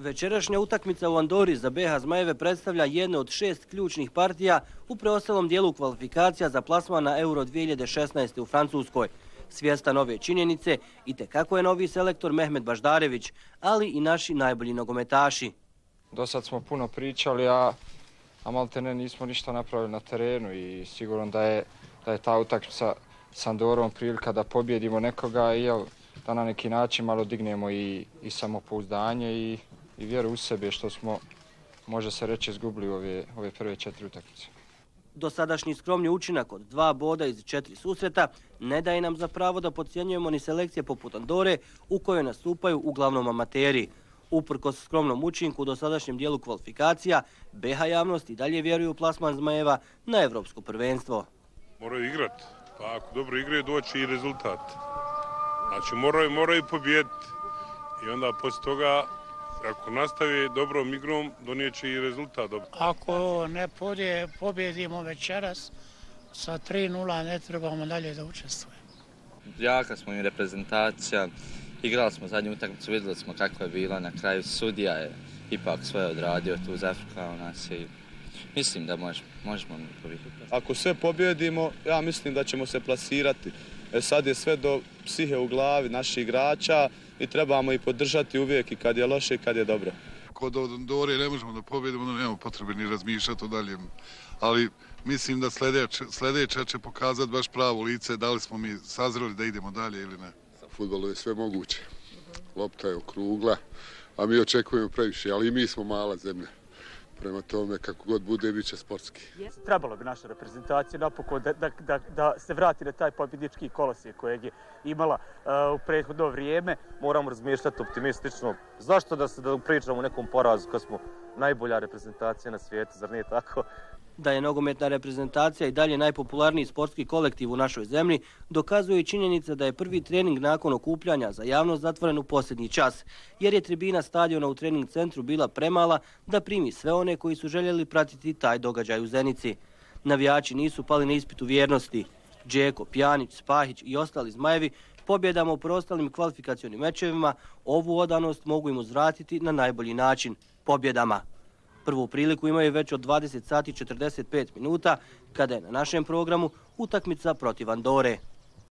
Večerašnja utakmica u Andori za BiH Zmajeve predstavlja jednu od 6 ključnih partija u preostalom dijelu kvalifikacija za plasman na Euro 2016. u Francuskoj. Svjestan ove činjenice itekako je novi selektor Mehmet Baždarević, ali i naši najbolji nogometaši. Do sad smo puno pričali, a maltene nismo ništa napravili na terenu i sigurno da je ta utakmica s Andorom prilika da pobjedimo nekoga i da na neki način malo dignemo i samopouzdanje i vjeru u sebe što smo, može se reći, izgubili ove prve 4 utakmice. Dosadašnji skromni učinak od 2 boda iz 4 susreta ne daje nam za pravo da podcjenjujemo ni selekcije poput Andore u kojoj nastupaju uglavnom amateri. Uprkos skromnom učinku u dosadašnjem dijelu kvalifikacija, BiH javnost i dalje vjeruju u plasman Zmajeva na evropsko prvenstvo. Moraju igrati, pa ako dobro igraju doći i rezultat. Znači moraju pobijediti i onda poslije toga ako nastavi dobrom igrom donijeće i rezultat. Ako ne pobjedimo večeras sa 3:0 ne trebamo dalje da učestvujemo. Jaka smo i reprezentacija, igrali smo zadnju utakmicu, vidjeli smo kako je bila na kraju, sudija je ipak sve odradio, tu zafrkao nas i mislim da možemo pobjediti. Ako sve pobjedimo, ja mislim da ćemo se plasirati. Sad je sve do psihe u glavi naših igrača i trebamo ih podržati uvijek i kad je loše i kad je dobro. Kod Andore ne možemo da pobjedimo, no nemamo potrebe ni razmišljati o daljem. Ali mislim da sljedeća će pokazati baš pravo lice, da li smo mi sazreli da idemo dalje ili ne. U fudbalu je sve moguće. Lopta je okrugla, a mi očekujemo previše, ali i mi smo mala zemlja. Prema tome, kako god bude, bit će sportski. Trebalo bi naša reprezentacija napokon da se vrati na taj pobjednički kolosijek kojeg je imala u prethodno vrijeme. Moramo razmišljati optimistično. Zašto da pričamo o nekom porazu kad smo najbolja reprezentacija na svijetu, zar nije tako? Da je nogometna reprezentacija i dalje najpopularniji sportski kolektiv u našoj zemlji, dokazuje i činjenica da je prvi trening nakon okupljanja za javnost zatvoren u posljednji čas, jer je tribina stadiona u trening centru bila premala da primi sve one koji su željeli pratiti taj događaj u Zenici. Navijači nisu pali na ispitu vjernosti. Džeko, Pjanić, Spahić i ostali Zmajevi pobjedama u preostalim kvalifikacionim mečevima ovu odanost mogu im uzvratiti na najbolji način, pobjedama. Prvu priliku imaju već od 20 sati 45 minuta, kada je na našem programu utakmica protiv Andore.